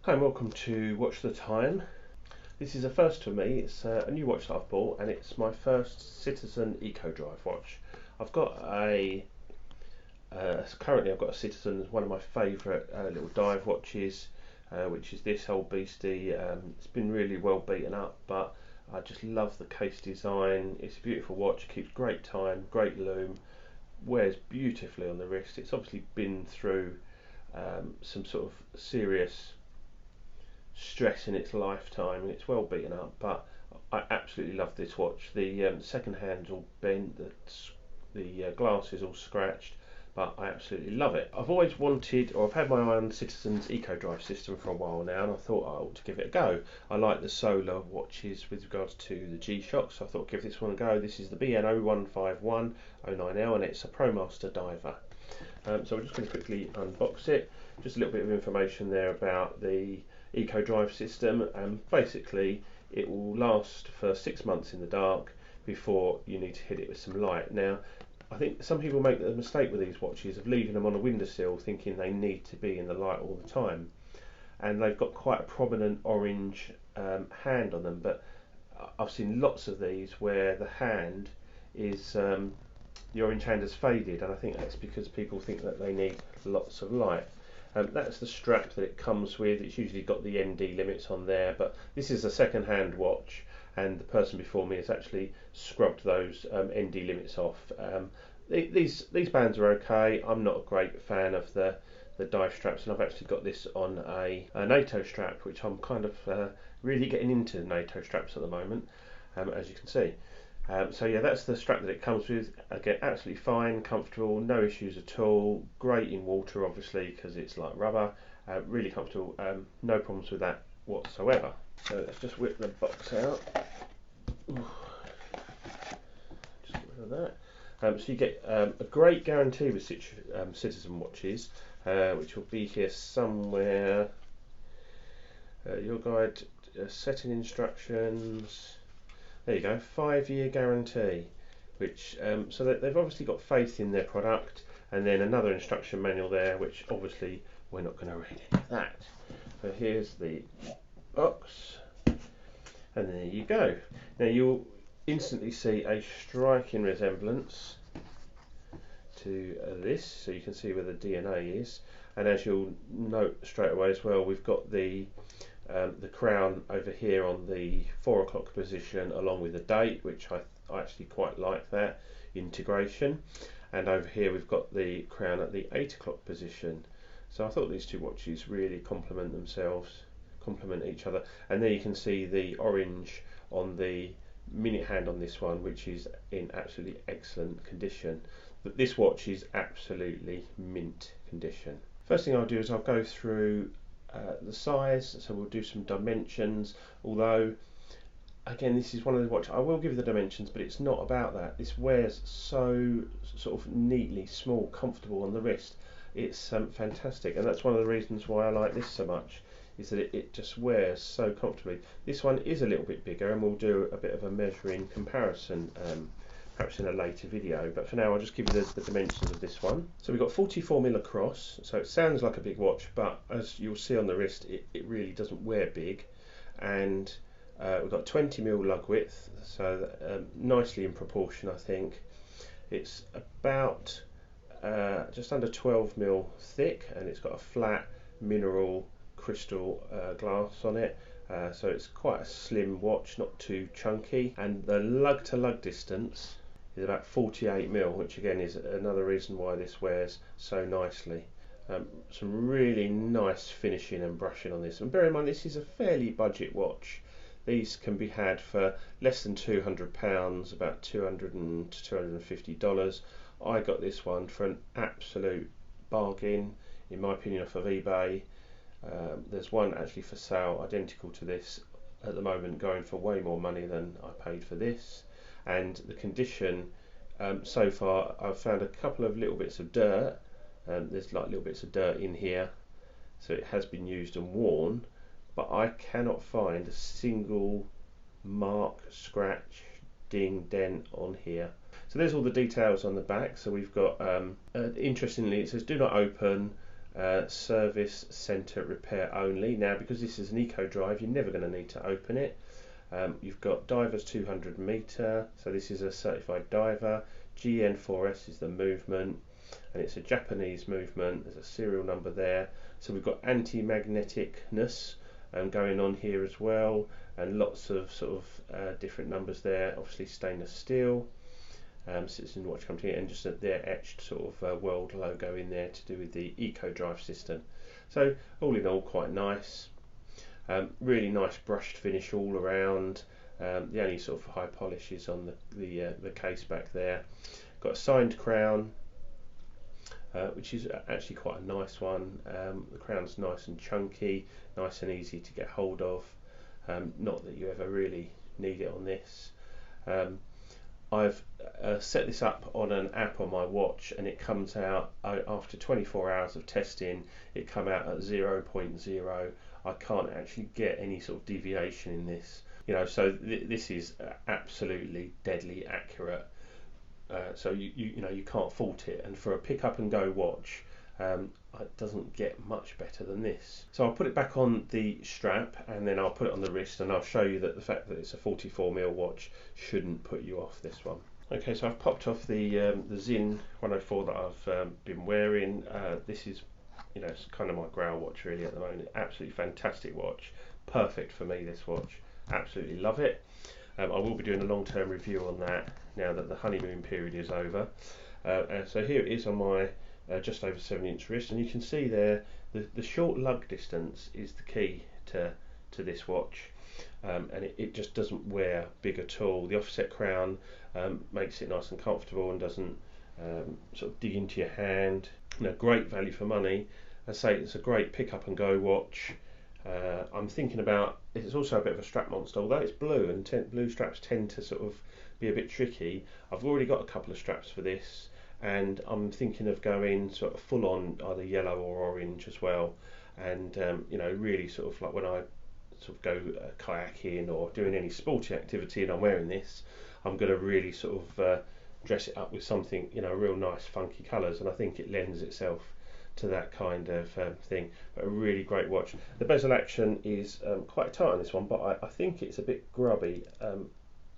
Hi and welcome to Watch the Time. This is a first for me. It's a new watch that I've bought, and it's my first Citizen Eco Drive watch. I've got currently I've got a Citizen, one of my favourite little dive watches, which is this old beastie. It's been really well beaten up, but I just love the case design. It's a beautiful watch, keeps great time, great loom, wears beautifully on the wrist. It's obviously been through some sort of serious stress in its lifetime, and it's well beaten up, but I absolutely love this watch. The second hand's all bent, the glass is all scratched, but I absolutely love it. I've always wanted, or I've had my eye on Citizen's Eco Drive system for a while now, and I thought I ought to give it a go. I like the solar watches with regards to the G-Shock, so I thought I'd give this one a go. This is the BN015109L, and it's a Promaster diver. So we're just going to quickly unbox it. Just a little bit of information there about the Eco Drive system, and basically it will last for 6 months in the dark before you need to hit it with some light. Now, I think some people make the mistake with these watches of leaving them on a windowsill thinking they need to be in the light all the time, and they've got quite a prominent orange hand on them, but I've seen lots of these where the hand is the orange hand has faded, and I think that's because people think that they need lots of light. That's the strap that it comes with. It's usually got the ND limits on there, but this is a second-hand watch, and the person before me has actually scrubbed those ND limits off. These bands are okay. I'm not a great fan of the dive straps, and I've actually got this on a NATO strap, which I'm kind of really getting into NATO straps at the moment, as you can see. So yeah, that's the strap that it comes with. Again, absolutely fine, comfortable, no issues at all. Great in water, obviously, because it's like rubber. Really comfortable, no problems with that whatsoever. So let's just whip the box out. Just get rid of that. So you get a great guarantee with Citizen watches, which will be here somewhere. Your guide, setting instructions. There you go, 5-year guarantee, which so that they've obviously got faith in their product, and then another instruction manual there, which obviously we're not going to read any of that. So here's the box, and there you go. Now you'll instantly see a striking resemblance to this, so you can see where the DNA is, and as you'll note straight away as well, we've got the crown over here on the 4 o'clock position, along with the date, which I actually quite like that integration, and over here we've got the crown at the 8 o'clock position. So I thought these two watches really complement each other, and there you can see the orange on the minute hand on this one, which is in absolutely excellent condition. But this watch is absolutely mint condition. First thing I'll do is I'll go through the size, so we'll do some dimensions, although again this is one of the watches I will give you the dimensions, but it's not about that. This wears so sort of neatly, small, comfortable on the wrist. It's fantastic, and that's one of the reasons why I like this so much, is that it just wears so comfortably. This one is a little bit bigger, and we'll do a bit of a measuring comparison perhaps in a later video, but for now I'll just give you the dimensions of this one. So we've got 44mm across, so it sounds like a big watch, but as you'll see on the wrist, it really doesn't wear big. And we've got 20mm lug width, so nicely in proportion, I think. It's about just under 12mm thick, and it's got a flat mineral crystal glass on it. So it's quite a slim watch, not too chunky, and the lug to lug distance is about 48mm, which again is another reason why this wears so nicely. Some really nice finishing and brushing on this, and bear in mind this is a fairly budget watch. These can be had for less than £200, about $200 to $250. I got this one for an absolute bargain, in my opinion, off of eBay. There's one actually for sale identical to this at the moment, going for way more money than I paid for this. And the condition, so far I've found a couple of little bits of dirt. There's like little bits of dirt in here, so it has been used and worn, but I cannot find a single mark, scratch, ding, dent on here. So there's all the details on the back. So we've got interestingly, it says do not open, service centre repair only. Now, because this is an eco drive, you're never going to need to open it. You've got divers 200 metre, so this is a certified diver. GN4S is the movement, and it's a Japanese movement. There's a serial number there. So we've got anti-magneticness going on here as well, and lots of sort of different numbers there. Obviously stainless steel, Citizen Watch Company, and just their etched sort of world logo in there to do with the eco drive system. So all in all, quite nice. Really nice brushed finish all around. The only sort of high polish is on the case back there. Got a signed crown, which is actually quite a nice one. The crown's nice and chunky, nice and easy to get hold of. Not that you ever really need it on this. I've set this up on an app on my watch, and it comes out after 24 hours of testing. It come out at 0.0. I can't actually get any sort of deviation in this, so this is absolutely deadly accurate. So you can't fault it, and for a pick up and go watch, it doesn't get much better than this. So I'll put it back on the strap, and then I'll put it on the wrist, and I'll show you that the fact that it's a 44mm watch shouldn't put you off this one. Okay, so I've popped off the Zin 104 that I've been wearing. This is it's kind of my growl watch really at the moment. Absolutely fantastic watch, perfect for me, this watch. Absolutely love it. I will be doing a long-term review on that now that the honeymoon period is over. So here it is on my just over 7-inch wrist, and you can see there the short lug distance is the key to this watch, and it just doesn't wear big at all. The offset crown makes it nice and comfortable and doesn't sort of dig into your hand. Great value for money. I say it's a great pick up and go watch. I'm thinking about, it's also a bit of a strap monster, although it's blue, and blue straps tend to sort of be a bit tricky. I've already got a couple of straps for this, and I'm thinking of going sort of full on either yellow or orange as well, and really sort of like when I sort of go kayaking or doing any sporty activity and I'm wearing this, I'm going to really sort of dress it up with something, real nice funky colours, and I think it lends itself to that kind of thing. But a really great watch. The bezel action is quite tight on this one, but I think it's a bit grubby.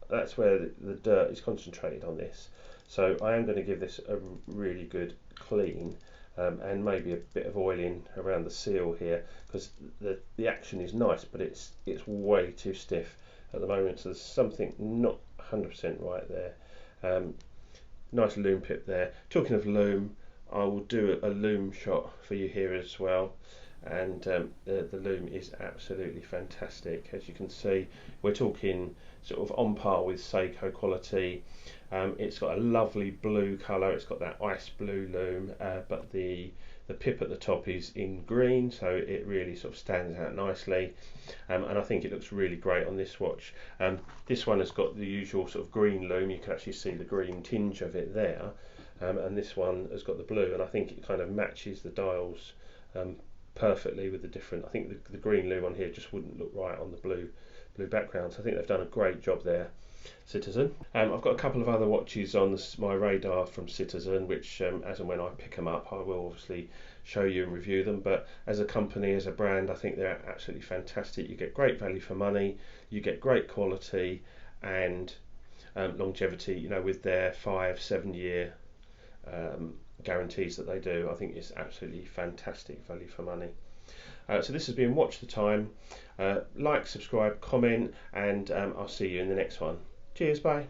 That's where the dirt is concentrated on this, so I am going to give this a really good clean, and maybe a bit of oiling around the seal here, because the action is nice, but it's way too stiff at the moment, so there's something not 100% right there. Nice loom pip there. Talking of loom, I will do a loom shot for you here as well, and the loom is absolutely fantastic. As you can see, we're talking sort of on par with Seiko quality. It's got a lovely blue colour, it's got that ice blue loom, but the pip at the top is in green, so it really sort of stands out nicely, and I think it looks really great on this watch. This one has got the usual sort of green loom, you can actually see the green tinge of it there, and this one has got the blue, and I think it kind of matches the dials perfectly with the different. I think the green loom on here just wouldn't look right on the blue background, so I think they've done a great job there, Citizen. I've got a couple of other watches on my radar from Citizen, which as and when I pick them up I will obviously show you and review them, but as a company, as a brand, I think they're absolutely fantastic. You get great value for money, you get great quality and longevity, with their 5-7 year guarantees that they do. I think it's absolutely fantastic value for money. So this has been Watch the Time. Like, subscribe, comment, and I'll see you in the next one. Cheers, bye.